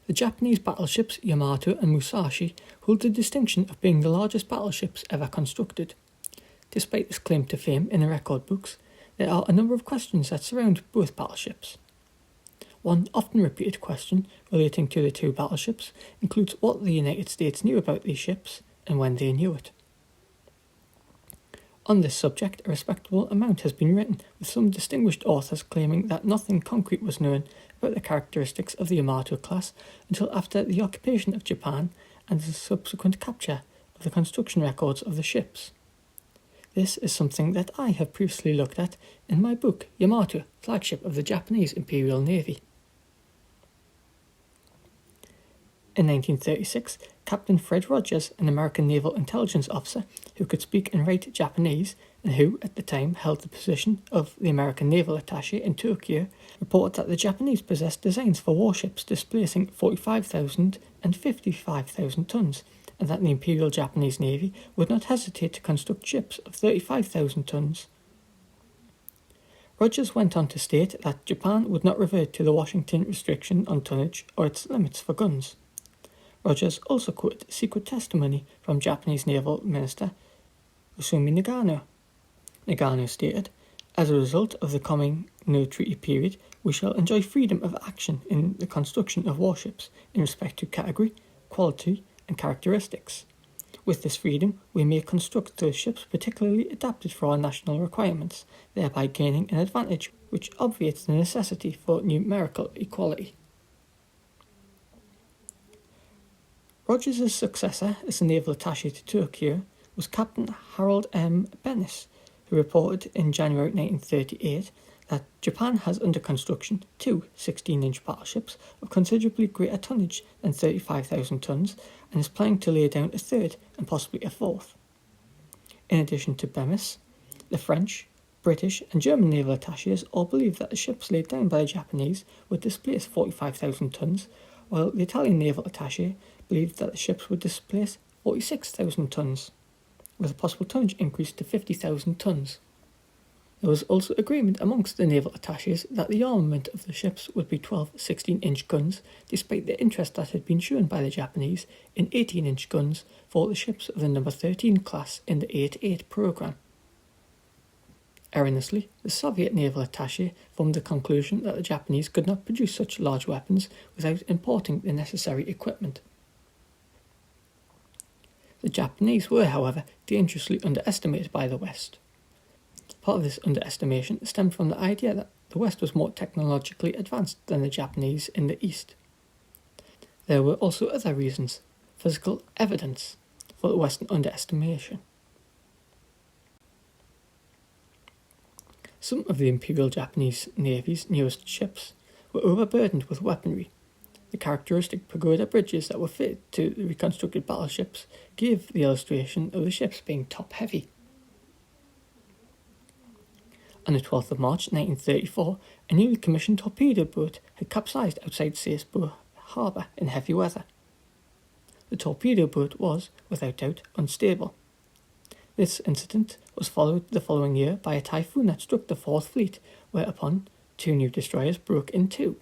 The Japanese battleships Yamato and Musashi hold the distinction of being the largest battleships ever constructed. Despite this claim to fame in the record books, there are a number of questions that surround both battleships. One often repeated question relating to the two battleships includes what the United States knew about these ships and when they knew it. On this subject, a respectable amount has been written, with some distinguished authors claiming that nothing concrete was known about the characteristics of the Yamato class until after the occupation of Japan and the subsequent capture of the construction records of the ships. This is something that I have previously looked at in my book Yamato, Flagship of the Japanese Imperial Navy. In 1936, Captain Fred Rogers, an American naval intelligence officer who could speak and write Japanese and who, at the time, held the position of the American naval attaché in Tokyo, reported that the Japanese possessed designs for warships displacing 45,000 and 55,000 tons, and that the Imperial Japanese Navy would not hesitate to construct ships of 35,000 tons. Rogers went on to state that Japan would not revert to the Washington restriction on tonnage or its limits for guns. Rogers also quoted secret testimony from Japanese Naval Minister Usumi Nagano. Nagano stated, "As a result of the coming no-treaty period, we shall enjoy freedom of action in the construction of warships in respect to category, quality, and characteristics. With this freedom, we may construct those ships particularly adapted for our national requirements, thereby gaining an advantage which obviates the necessity for numerical equality." Rogers' successor as the naval attaché to Tokyo was Captain Harold M. Bennis, who reported in January 1938 that Japan has under construction two 16-inch battleships of considerably greater tonnage than 35,000 tons and is planning to lay down a third and possibly a fourth. In addition to Bemis, the French, British and German naval attachés all believed that the ships laid down by the Japanese would displace 45,000 tons, while the Italian naval attaché believed that the ships would displace 46,000 tons, with a possible tonnage increase to 50,000 tons. There was also agreement amongst the naval attachés that the armament of the ships would be 12 16-inch guns, despite the interest that had been shown by the Japanese in 18-inch guns for the ships of the No. 13 class in the 8-8 program. Erroneously, the Soviet naval attaché formed the conclusion that the Japanese could not produce such large weapons without importing the necessary equipment. The Japanese were, however, dangerously underestimated by the West. Part of this underestimation stemmed from the idea that the West was more technologically advanced than the Japanese in the East. There were also other reasons, physical evidence, for the Western underestimation. Some of the Imperial Japanese Navy's newest ships were overburdened with weaponry. The characteristic pagoda bridges that were fitted to the reconstructed battleships gave the illustration of the ships being top-heavy. On the 12th of March 1934, a newly commissioned torpedo boat had capsized outside Sasebo harbour in heavy weather. The torpedo boat was, without doubt, unstable. This incident was followed the following year by a typhoon that struck the Fourth Fleet, whereupon two new destroyers broke in two.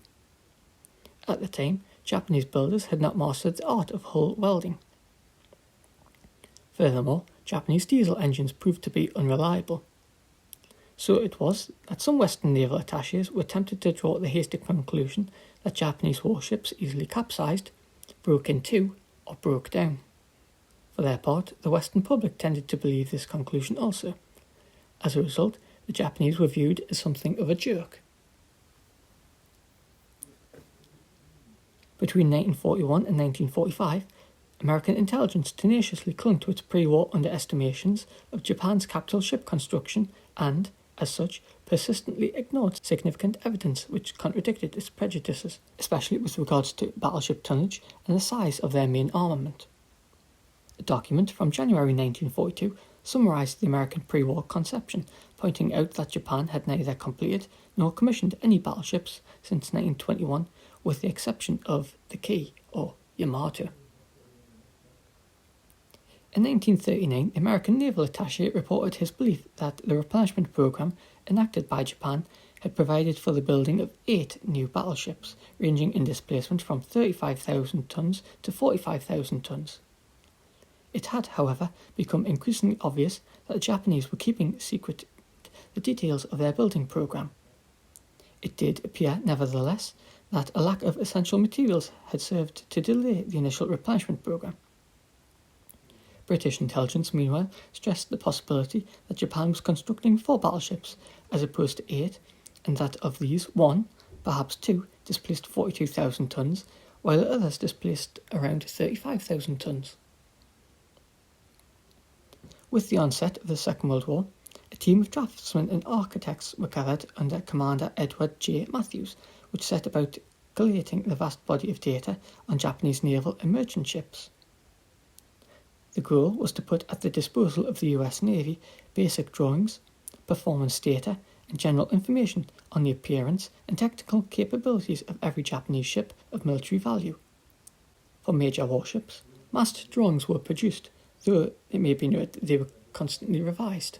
At the time, Japanese builders had not mastered the art of hull welding. Furthermore, Japanese diesel engines proved to be unreliable. So it was that some Western naval attachés were tempted to draw the hasty conclusion that Japanese warships easily capsized, broke in two, or broke down. For their part, the Western public tended to believe this conclusion also. As a result, the Japanese were viewed as something of a jerk. Between 1941 and 1945, American intelligence tenaciously clung to its pre-war underestimations of Japan's capital ship construction and, as such, persistently ignored significant evidence which contradicted its prejudices, especially with regards to battleship tonnage and the size of their main armament. A document from January 1942 summarized the American pre-war conception, pointing out that Japan had neither completed nor commissioned any battleships since 1921, with the exception of the Kei, or Yamato. In 1939, the American naval attaché reported his belief that the replenishment program enacted by Japan had provided for the building of 8 new battleships, ranging in displacement from 35,000 tonnes to 45,000 tonnes. It had, however, become increasingly obvious that the Japanese were keeping secret the details of their building programme. It did appear, nevertheless, that a lack of essential materials had served to delay the initial replenishment programme. British intelligence, meanwhile, stressed the possibility that Japan was constructing 4 battleships as opposed to 8, and that of these, 1, perhaps 2, displaced 42,000 tonnes, while the others displaced around 35,000 tonnes. With the onset of the Second World War, a team of draftsmen and architects were gathered under Commander Edward J. Matthews, which set about collating the vast body of data on Japanese naval and merchant ships. The goal was to put at the disposal of the US Navy basic drawings, performance data, and general information on the appearance and technical capabilities of every Japanese ship of military value. For major warships, master drawings were produced, though it may be noted that they were constantly revised.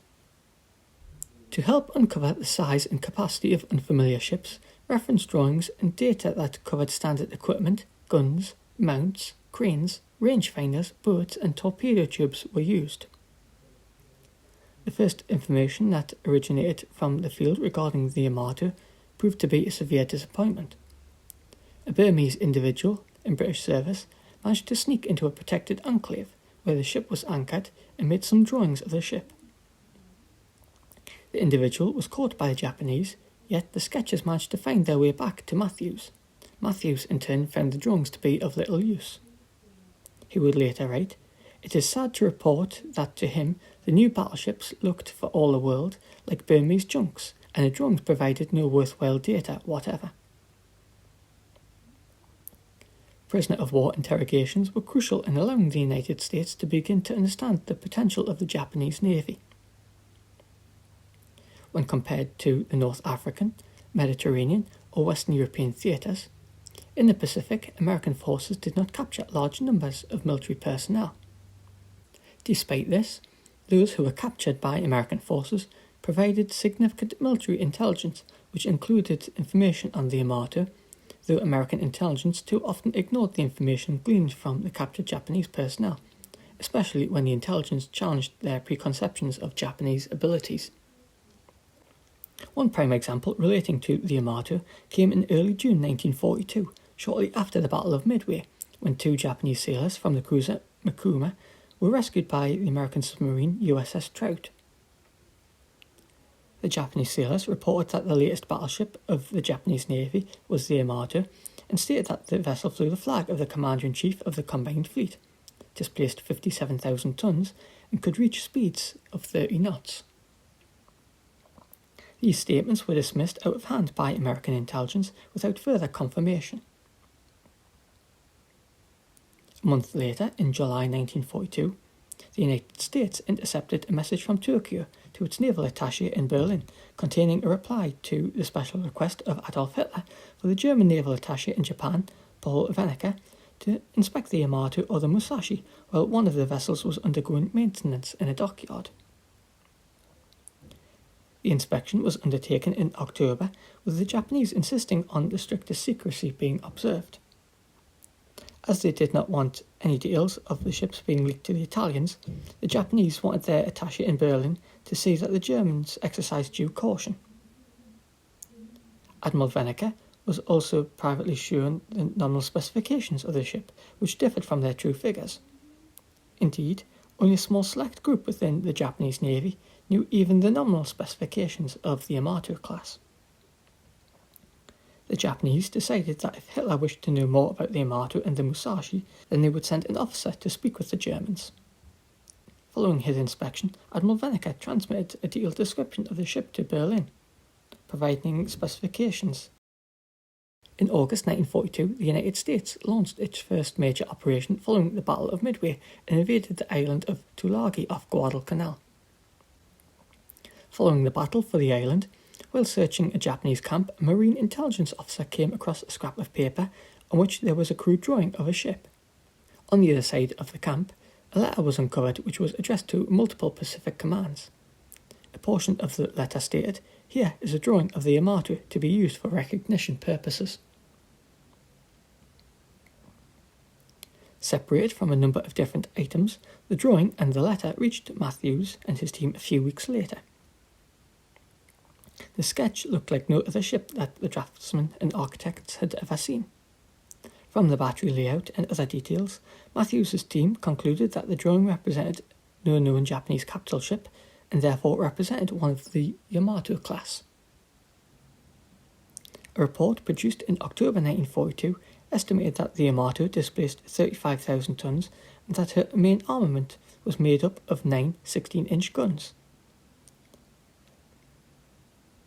To help uncover the size and capacity of unfamiliar ships, reference drawings and data that covered standard equipment, guns, mounts, cranes, rangefinders, boats, and torpedo tubes were used. The first information that originated from the field regarding the Yamato proved to be a severe disappointment. A Burmese individual in British service managed to sneak into a protected enclave where the ship was anchored and made some drawings of the ship. The individual was caught by the Japanese, yet the sketches managed to find their way back to Matthews. Matthews in turn found the drawings to be of little use. He would later write, "It is sad to report that to him the new battleships looked for all the world like Burmese junks, and the drawings provided no worthwhile data whatever." Prisoner of war interrogations were crucial in allowing the United States to begin to understand the potential of the Japanese Navy. When compared to the North African, Mediterranean, or Western European theatres, in the Pacific, American forces did not capture large numbers of military personnel. Despite this, those who were captured by American forces provided significant military intelligence, which included information on the Yamato, though American intelligence too often ignored the information gleaned from the captured Japanese personnel, especially when the intelligence challenged their preconceptions of Japanese abilities. One prime example relating to the Yamato came in early June 1942, shortly after the Battle of Midway, when 2 Japanese sailors from the cruiser Mikuma were rescued by the American submarine USS Trout. The Japanese sailors reported that the latest battleship of the Japanese Navy was the Yamato, and stated that the vessel flew the flag of the Commander-in-Chief of the Combined Fleet, displaced 57,000 tonnes, and could reach speeds of 30 knots. These statements were dismissed out of hand by American intelligence without further confirmation. A month later, in July 1942, the United States intercepted a message from Tokyo to its naval attaché in Berlin, containing a reply to the special request of Adolf Hitler for the German naval attaché in Japan, Paul Wernicke, to inspect the Yamato or the Musashi while one of the vessels was undergoing maintenance in a dockyard. The inspection was undertaken in October, with the Japanese insisting on the strictest secrecy being observed. As they did not want any details of the ships being leaked to the Italians, the Japanese wanted their attaché in Berlin to see that the Germans exercised due caution. Admiral Wernicke was also privately shown the nominal specifications of the ship, which differed from their true figures. Indeed, only a small select group within the Japanese Navy knew even the nominal specifications of the Yamato class. The Japanese decided that if Hitler wished to know more about the Yamato and the Musashi, then they would send an officer to speak with the Germans. Following his inspection, Admiral Wernicke transmitted a detailed description of the ship to Berlin, providing specifications. In August 1942, the United States launched its first major operation following the Battle of Midway and invaded the island of Tulagi off Guadalcanal. Following the battle for the island, while searching a Japanese camp, a marine intelligence officer came across a scrap of paper on which there was a crude drawing of a ship. On the other side of the camp, a letter was uncovered which was addressed to multiple Pacific commands. A portion of the letter stated, Here is a drawing of the Yamato to be used for recognition purposes. Separated from a number of different items, the drawing and the letter reached Matthews and his team a few weeks later. The sketch looked like no other ship that the draftsmen and architects had ever seen. From the battery layout and other details, Matthews' team concluded that the drawing represented no known Japanese capital ship and therefore represented one of the Yamato class. A report produced in October 1942 estimated that the Yamato displaced 35,000 tons and that her main armament was made up of 9 16-inch guns.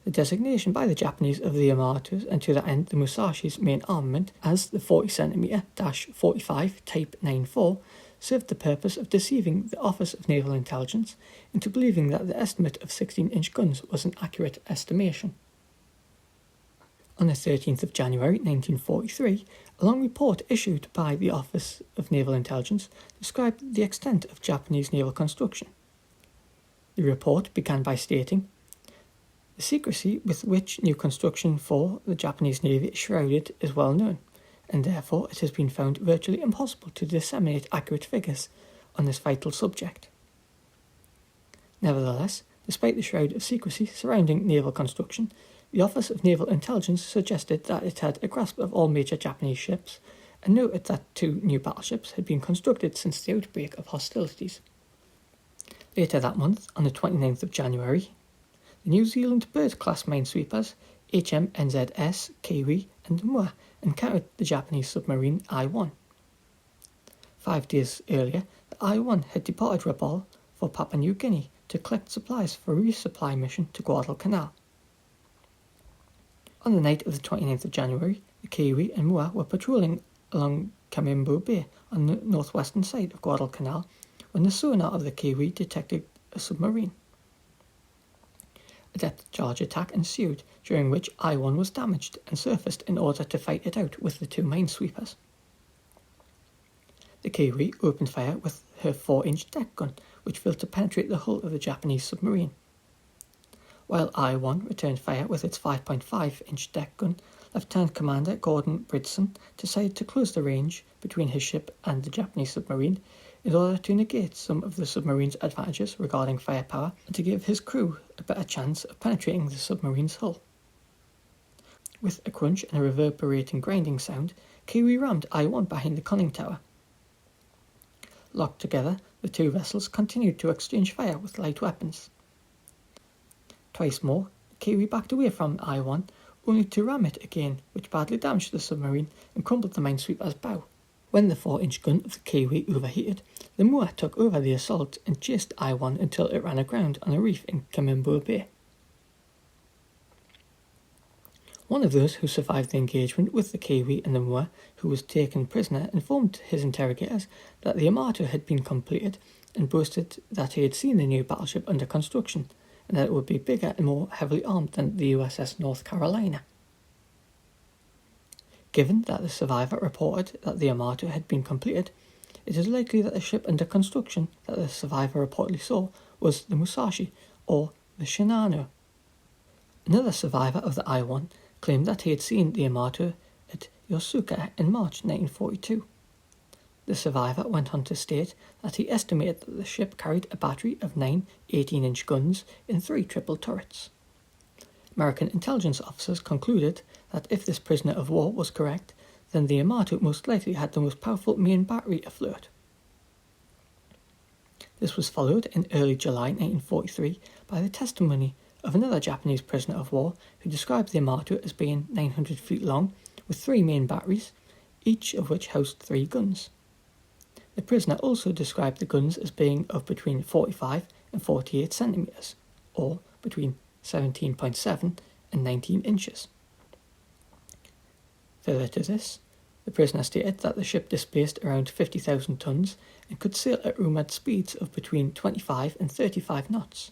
The designation by the Japanese of the Yamatos and to that end the Musashi's main armament as the 40cm-45 Type 94 served the purpose of deceiving the Office of Naval Intelligence into believing that the estimate of 16-inch guns was an accurate estimation. On the 13th of January 1943, a long report issued by the Office of Naval Intelligence described the extent of Japanese naval construction. The report began by stating, "The secrecy with which new construction for the Japanese Navy is shrouded is well known, and therefore it has been found virtually impossible to disseminate accurate figures on this vital subject." Nevertheless, despite the shroud of secrecy surrounding naval construction, the Office of Naval Intelligence suggested that it had a grasp of all major Japanese ships and noted that 2 new battleships had been constructed since the outbreak of hostilities. Later that month, on the 29th of January, the New Zealand Bird-class minesweepers HMNZS, Kiwi and Mua encountered the Japanese submarine I-1. 5 days earlier, the I-1 had departed Rabaul for Papua New Guinea to collect supplies for a resupply mission to Guadalcanal. On the night of the 29th of January, the Kiwi and Mua were patrolling along Kamimbo Bay on the northwestern side of Guadalcanal when the sonar of the Kiwi detected a submarine. A depth charge attack ensued, during which I-1 was damaged and surfaced in order to fight it out with the 2 minesweepers. The Kiwi opened fire with her 4-inch deck gun, which failed to penetrate the hull of the Japanese submarine. While I-1 returned fire with its 5.5-inch deck gun, Lieutenant Commander Gordon Bridson decided to close the range between his ship and the Japanese submarine in order to negate some of the submarine's advantages regarding firepower and to give his crew a better chance of penetrating the submarine's hull. With a crunch and a reverberating grinding sound, Kiwi rammed I-1 behind the conning tower. Locked together, the 2 vessels continued to exchange fire with light weapons. Twice more, Kiwi backed away from I-1, only to ram it again, which badly damaged the submarine and crumpled the minesweeper's bow. When the 4-inch gun of the Kiwi overheated, the Mua took over the assault and chased I-1 until it ran aground on a reef in Kamimbo Bay. One of those who survived the engagement with the Kiwi and the Mua, who was taken prisoner, informed his interrogators that the Yamato had been completed and boasted that he had seen the new battleship under construction and that it would be bigger and more heavily armed than the USS North Carolina. Given that the survivor reported that the Yamato had been completed, it is likely that the ship under construction that the survivor reportedly saw was the Musashi or the Shinano. Another survivor of the I-1 claimed that he had seen the Yamato at Yosuka in March 1942. The survivor went on to state that he estimated that the ship carried a battery of 9 18-inch guns in 3 triple turrets. American intelligence officers concluded that if this prisoner of war was correct, then the Yamato most likely had the most powerful main battery afloat. This was followed in early July 1943 by the testimony of another Japanese prisoner of war who described the Yamato as being 900 feet long with 3 main batteries, each of which housed 3 guns. The prisoner also described the guns as being of between 45 and 48 centimetres, or between 17.7 and 19 inches. Further to this, the prisoner stated that the ship displaced around 50,000 tons and could sail at rumoured speeds of between 25 and 35 knots.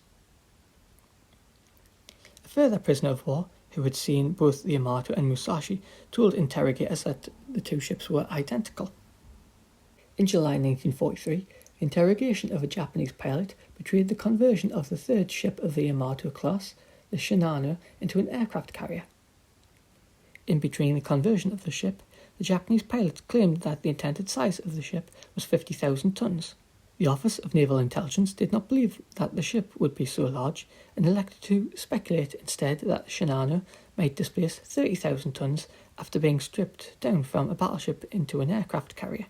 A further prisoner of war, who had seen both the Yamato and Musashi, told interrogators that the 2 ships were identical. In July 1943, the interrogation of a Japanese pilot betrayed the conversion of the 3rd ship of the Yamato class, the Shinano into an aircraft carrier. In between the conversion of the ship, the Japanese pilots claimed that the intended size of the ship was 50,000 tons. The Office of Naval Intelligence did not believe that the ship would be so large and elected to speculate instead that the Shinano might displace 30,000 tons after being stripped down from a battleship into an aircraft carrier.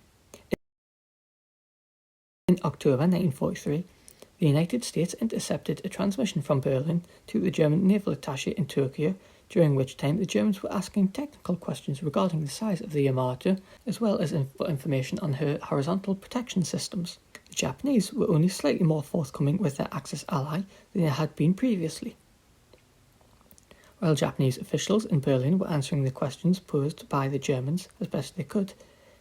In October 1943, the United States intercepted a transmission from Berlin to the German naval attaché in Tokyo, during which time the Germans were asking technical questions regarding the size of the Yamato, as well as information on her horizontal protection systems. The Japanese were only slightly more forthcoming with their Axis ally than they had been previously. While Japanese officials in Berlin were answering the questions posed by the Germans as best they could,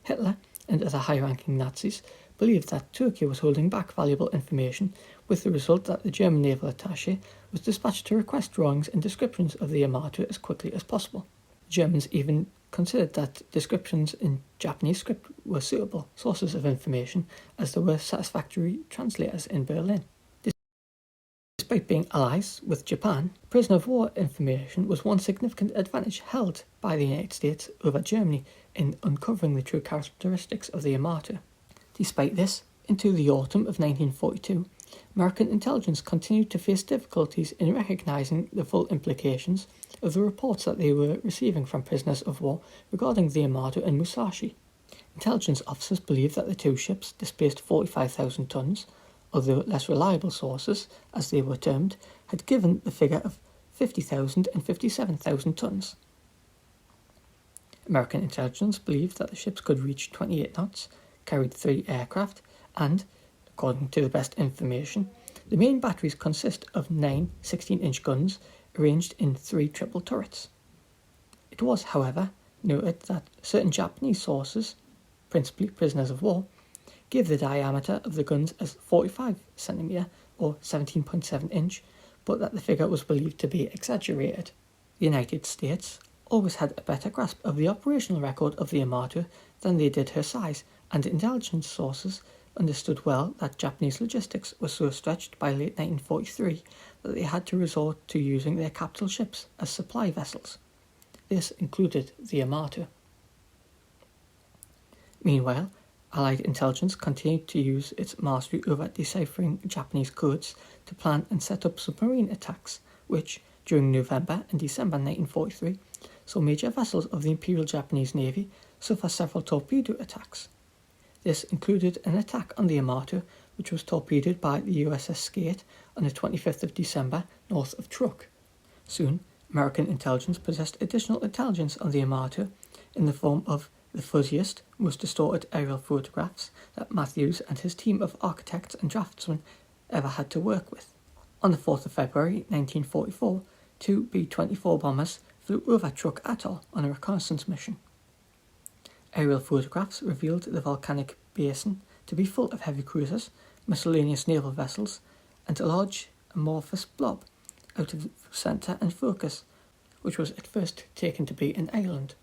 Hitler and other high-ranking Nazis believed that Tokyo was holding back valuable information, with the result that the German naval attaché was dispatched to request drawings and descriptions of the Yamato as quickly as possible. The Germans even considered that descriptions in Japanese script were suitable sources of information, as there were satisfactory translators in Berlin. Despite being allies with Japan, prisoner of war information was one significant advantage held by the United States over Germany in uncovering the true characteristics of the Yamato. Despite this, into the autumn of 1942, American intelligence continued to face difficulties in recognizing the full implications of the reports that they were receiving from prisoners of war regarding the Yamato and Musashi. Intelligence officers believed that the two ships displaced 45,000 tons, although less reliable sources, as they were termed, had given the figure of 50,000 and 57,000 tons. American intelligence believed that the ships could reach 28 knots, carried 3 aircraft, and, according to the best information, the main batteries consist of 9 16-inch guns arranged in 3 triple turrets. It was, however, noted that certain Japanese sources, principally prisoners of war, gave the diameter of the guns as 45 cm or 17.7 inch, but that the figure was believed to be exaggerated. The United States always had a better grasp of the operational record of the Yamato than they did her size, and intelligence sources understood well that Japanese logistics were so stretched by late 1943 that they had to resort to using their capital ships as supply vessels. This included the Yamato. Meanwhile, Allied intelligence continued to use its mastery over deciphering Japanese codes to plan and set up submarine attacks, which, during November and December 1943, saw major vessels of the Imperial Japanese Navy suffer several torpedo attacks. This included an attack on the Yamato, which was torpedoed by the USS Skate on the 25th of December north of Truk. Soon, American intelligence possessed additional intelligence on the Yamato in the form of the fuzziest, most distorted aerial photographs that Matthews and his team of architects and draftsmen ever had to work with. On the 4th of February 1944, 2 B-24 bombers flew over Truk Atoll on a reconnaissance mission. Aerial photographs revealed the volcanic basin to be full of heavy cruisers, miscellaneous naval vessels, and a large amorphous blob out of centre and focus, which was at first taken to be an island.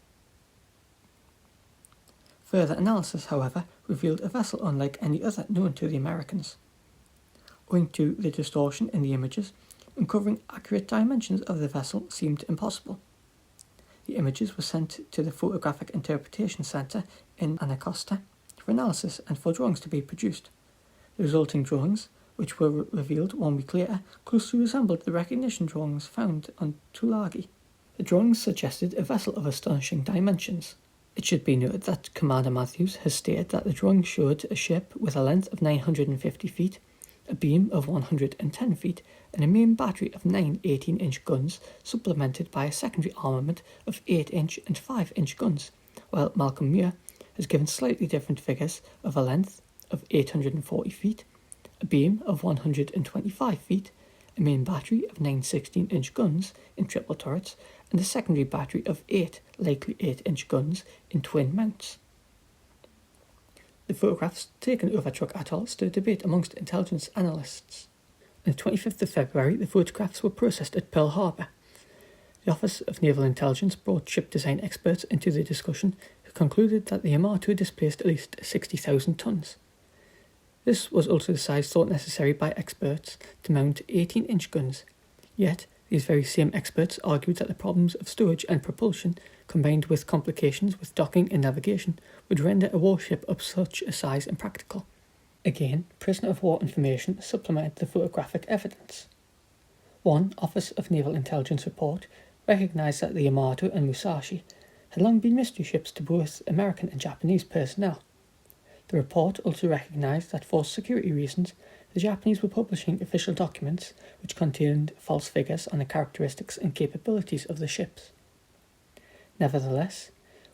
Further analysis, however, revealed a vessel unlike any other known to the Americans. Owing to the distortion in the images, uncovering accurate dimensions of the vessel seemed impossible. The images were sent to the Photographic Interpretation Center in Anacostia for analysis and for drawings to be produced. The resulting drawings, which were revealed 1 week later, closely resembled the recognition drawings found on Tulagi. The drawings suggested a vessel of astonishing dimensions. It should be noted that Commander Matthews has stated that the drawing showed a ship with a length of 950 feet, a beam of 110 feet, and a main battery of 9 18-inch guns, supplemented by a secondary armament of 8-inch and 5-inch guns, while Malcolm Muir has given slightly different figures of a length of 840 feet, a beam of 125 feet, a main battery of 9 16-inch guns in triple turrets, and a secondary battery of 8 likely 8-inch guns in twin mounts. The photographs taken over Truk Atoll stirred debate amongst intelligence analysts. On the 25th of February, the photographs were processed at Pearl Harbor. The Office of Naval Intelligence brought ship design experts into the discussion, who concluded that the Yamato displaced at least 60,000 tons. This was also the size thought necessary by experts to mount 18-inch guns, yet These very same experts argued that the problems of stowage and propulsion, combined with complications with docking and navigation, would render a warship of such a size impractical. Again, prisoner of war information supplemented the photographic evidence. One Office of Naval Intelligence report recognised that the Yamato and Musashi had long been mystery ships to both American and Japanese personnel. The report also recognised that for security reasons, the Japanese were publishing official documents which contained false figures on the characteristics and capabilities of the ships. Nevertheless,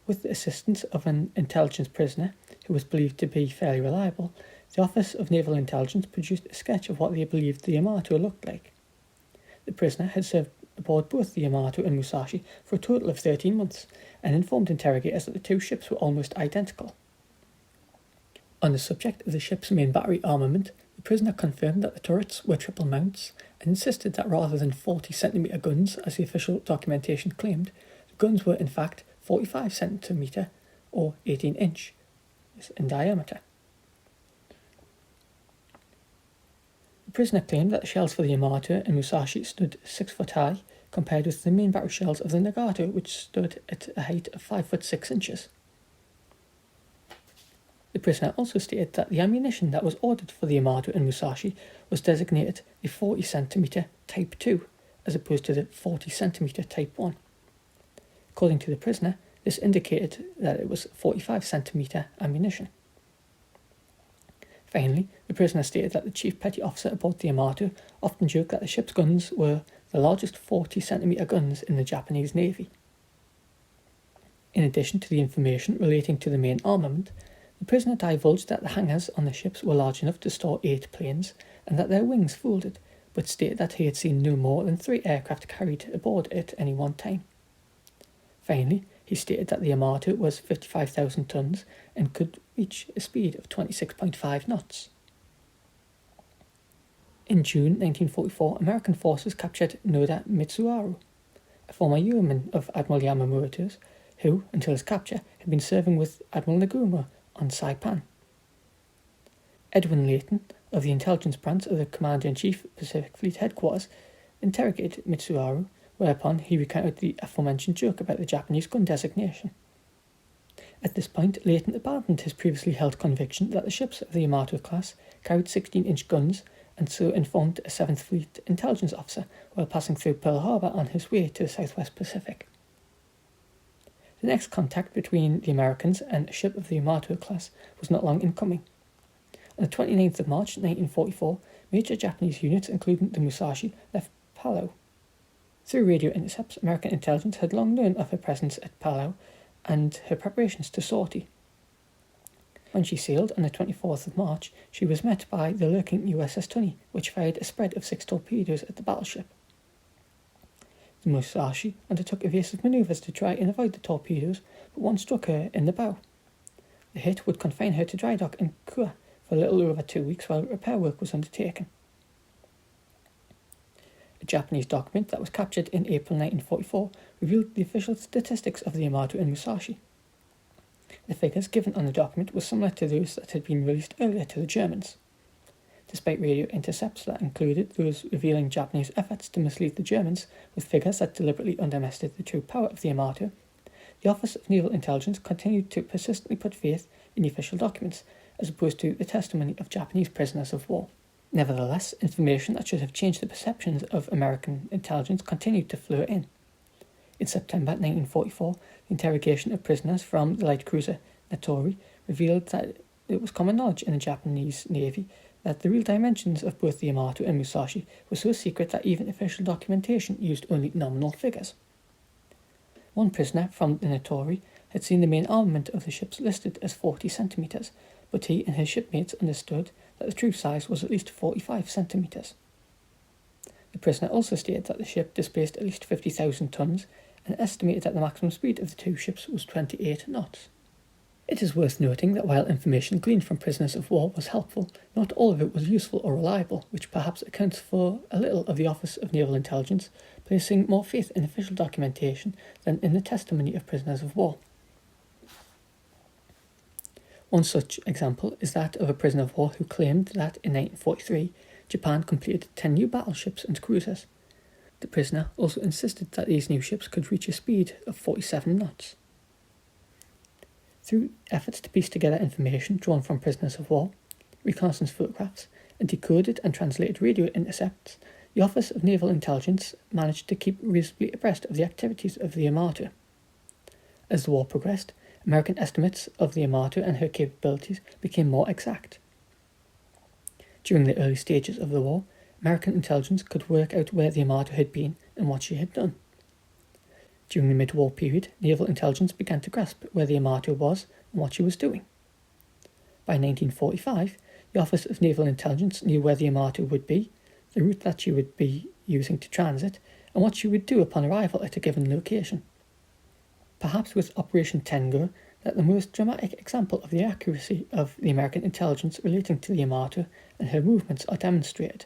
with the assistance of an intelligence prisoner who was believed to be fairly reliable, the Office of Naval Intelligence produced a sketch of what they believed the Yamato looked like. The prisoner had served aboard both the Yamato and Musashi for a total of 13 months and informed interrogators that the two ships were almost identical. On the subject of the ship's main battery armament, the prisoner confirmed that the turrets were triple mounts and insisted that rather than 40cm guns, as the official documentation claimed, the guns were in fact 45cm or 18-inch in diameter. The prisoner claimed that the shells for the Yamato and Musashi stood 6 foot high, compared with the main battery shells of the Nagato, which stood at a height of 5 foot 6 inches. The prisoner also stated that the ammunition that was ordered for the Yamato and Musashi was designated the 40cm Type 2, as opposed to the 40cm Type 1. According to the prisoner, this indicated that it was 45cm ammunition. Finally, the prisoner stated that the chief petty officer aboard the Yamato often joked that the ship's guns were the largest 40cm guns in the Japanese Navy. In addition to the information relating to the main armament, the prisoner divulged that the hangars on the ships were large enough to store 8 planes and that their wings folded, but stated that he had seen no more than 3 aircraft carried aboard at any one time. Finally, he stated that the Yamato was 55,000 tons and could reach a speed of 26.5 knots. In June 1944, American forces captured Noda Mitsuharu, a former yeoman of Admiral Yamamoto's, who, until his capture, had been serving with Admiral Nagumo on Saipan. Edwin Layton, of the intelligence branch of the Commander-in-Chief Pacific Fleet Headquarters, interrogated Mitsuharu, whereupon he recounted the aforementioned joke about the Japanese gun designation. At this point, Layton abandoned his previously held conviction that the ships of the Yamato class carried 16-inch guns, and so informed a 7th Fleet intelligence officer while passing through Pearl Harbor on his way to the Southwest Pacific. The next contact between the Americans and a ship of the Yamato class was not long in coming. On the 29th of March 1944, major Japanese units, including the Musashi, left Palau. Through radio intercepts, American intelligence had long known of her presence at Palau and her preparations to sortie. When she sailed on the 24th of March, she was met by the lurking USS Tunney, which fired a spread of 6 torpedoes at the battleship. The Musashi undertook evasive manoeuvres to try and avoid the torpedoes, but one struck her in the bow. The hit would confine her to dry dock in Kua for a little over 2 weeks while repair work was undertaken. A Japanese document that was captured in April 1944 revealed the official statistics of the Yamato and Musashi. The figures given on the document were similar to those that had been released earlier to the Germans. Despite radio intercepts that included those revealing Japanese efforts to mislead the Germans with figures that deliberately underestimated the true power of the Yamato, the Office of Naval Intelligence continued to persistently put faith in the official documents, as opposed to the testimony of Japanese prisoners of war. Nevertheless, information that should have changed the perceptions of American intelligence continued to flow in. In September 1944, the interrogation of prisoners from the light cruiser Natori revealed that it was common knowledge in the Japanese Navy that the real dimensions of both the Yamato and Musashi were so secret that even official documentation used only nominal figures. One prisoner from the Natori had seen the main armament of the ships listed as 40 centimetres, but he and his shipmates understood that the true size was at least 45 centimetres. The prisoner also stated that the ship displaced at least 50,000 tons and estimated that the maximum speed of the two ships was 28 knots. It is worth noting that while information gleaned from prisoners of war was helpful, not all of it was useful or reliable, which perhaps accounts for a little of the Office of Naval Intelligence placing more faith in official documentation than in the testimony of prisoners of war. One such example is that of a prisoner of war who claimed that in 1943 Japan completed 10 new battleships and cruisers. The prisoner also insisted that these new ships could reach a speed of 47 knots. Through efforts to piece together information drawn from prisoners of war, reconnaissance photographs, and decoded and translated radio intercepts, the Office of Naval Intelligence managed to keep reasonably abreast of the activities of the Yamato. As the war progressed, American estimates of the Yamato and her capabilities became more exact. During the early stages of the war, American intelligence could work out where the Yamato had been and what she had done. During the mid-war period, naval intelligence began to grasp where the Yamato was and what she was doing. By 1945, the Office of Naval Intelligence knew where the Yamato would be, the route that she would be using to transit, and what she would do upon arrival at a given location. Perhaps with Operation Tengo, that the most dramatic example of the accuracy of the American intelligence relating to the Yamato and her movements are demonstrated.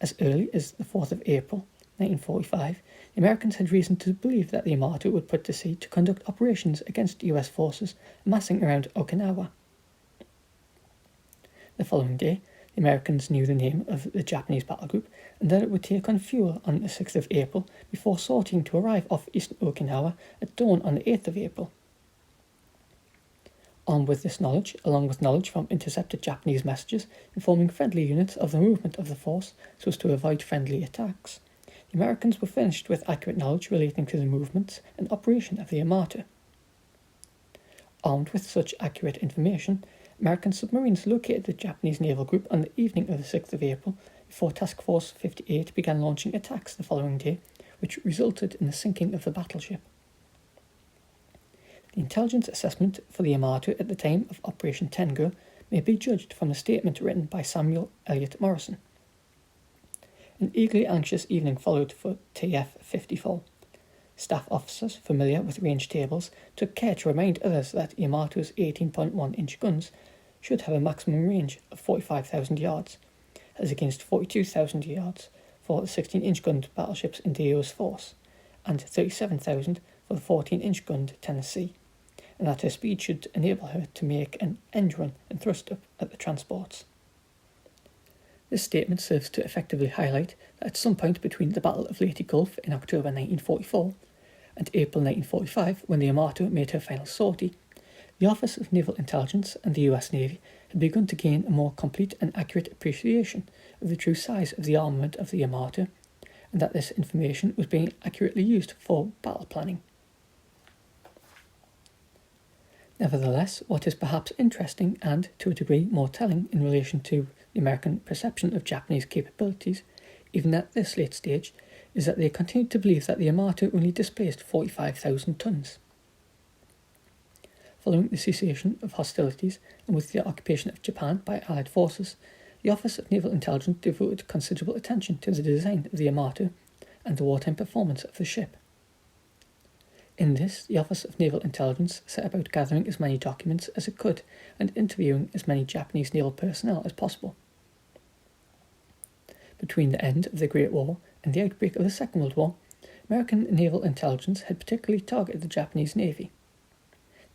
As early as the 4th of April, 1945, the Americans had reason to believe that the Yamato would put to sea to conduct operations against US forces amassing around Okinawa. The following day, the Americans knew the name of the Japanese battle group and that it would take on fuel on the 6th of April before sorting to arrive off eastern Okinawa at dawn on the 8th of April. Armed with this knowledge, along with knowledge from intercepted Japanese messages informing friendly units of the movement of the force so as to avoid friendly attacks, the Americans were furnished with accurate knowledge relating to the movements and operation of the Yamato. Armed with such accurate information, American submarines located the Japanese naval group on the evening of the 6th of April before Task Force 58 began launching attacks the following day, which resulted in the sinking of the battleship. The intelligence assessment for the Yamato at the time of Operation Tengo may be judged from a statement written by Samuel Eliot Morrison. An eagerly anxious evening followed for TF-54. Staff officers familiar with range tables took care to remind others that Yamato's 18.1-inch guns should have a maximum range of 45,000 yards, as against 42,000 yards for the 16-inch gunned battleships in Dio's force, and 37,000 for the 14-inch gunned Tennessee, and that her speed should enable her to make an end run and thrust up at the transports. This statement serves to effectively highlight that at some point between the Battle of Leyte Gulf in October 1944 and April 1945, when the Yamato made her final sortie, the Office of Naval Intelligence and the US Navy had begun to gain a more complete and accurate appreciation of the true size of the armament of the Yamato, and that this information was being accurately used for battle planning. Nevertheless, what is perhaps interesting and, to a degree, more telling in relation to the American perception of Japanese capabilities, even at this late stage, is that they continued to believe that the Yamato only displaced 45,000 tons. Following the cessation of hostilities and with the occupation of Japan by Allied forces, the Office of Naval Intelligence devoted considerable attention to the design of the Yamato and the wartime performance of the ship. In this, the Office of Naval Intelligence set about gathering as many documents as it could and interviewing as many Japanese naval personnel as possible. Between the end of the Great War and the outbreak of the Second World War, American naval intelligence had particularly targeted the Japanese Navy.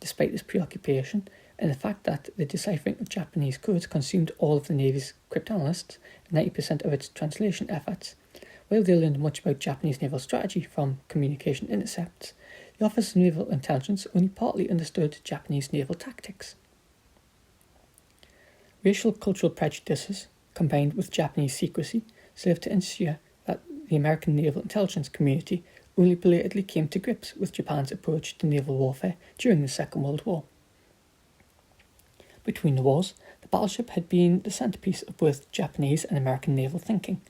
Despite this preoccupation and the fact that the deciphering of Japanese codes consumed all of the Navy's cryptanalysts and 90% of its translation efforts, while they learned much about Japanese naval strategy from communication intercepts, the Office of Naval Intelligence only partly understood Japanese naval tactics. Racial cultural prejudices, combined with Japanese secrecy, served to ensure that the American naval intelligence community only belatedly came to grips with Japan's approach to naval warfare during the Second World War. Between the wars, the battleship had been the centerpiece of both Japanese and American naval thinking.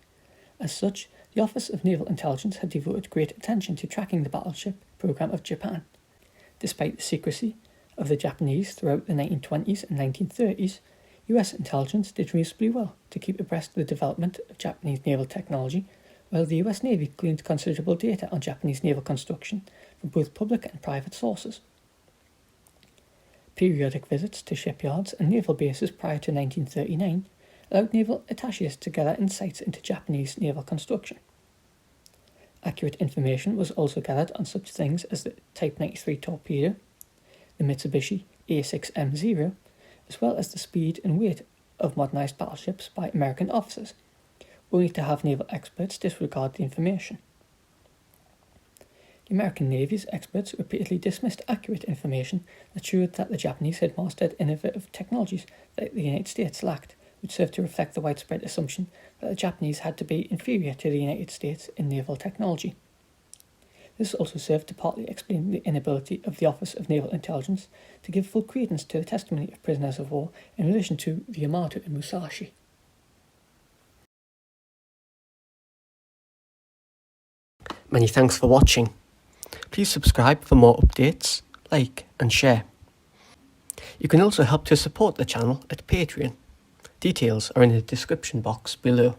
As such, the Office of Naval Intelligence had devoted great attention to tracking the battleship program of Japan. Despite the secrecy of the Japanese throughout the 1920s and 1930s, US intelligence did reasonably well to keep abreast of the development of Japanese naval technology, while the US Navy gleaned considerable data on Japanese naval construction from both public and private sources. Periodic visits to shipyards and naval bases prior to 1939 allowed naval attachés to gather insights into Japanese naval construction. Accurate information was also gathered on such things as the Type 93 torpedo, the Mitsubishi A6M0, as well as the speed and weight of modernised battleships by American officers, only to have naval experts disregard the information. The American Navy's experts repeatedly dismissed accurate information that showed that the Japanese had mastered innovative technologies that the United States lacked, which served to reflect the widespread assumption that the Japanese had to be inferior to the United States in naval technology. This also served to partly explain the inability of the Office of Naval Intelligence to give full credence to the testimony of prisoners of war in relation to the Yamato and Musashi. Many thanks for watching. Please subscribe for more updates, like and share. You can also help to support the channel at Patreon. Details are in the description box below.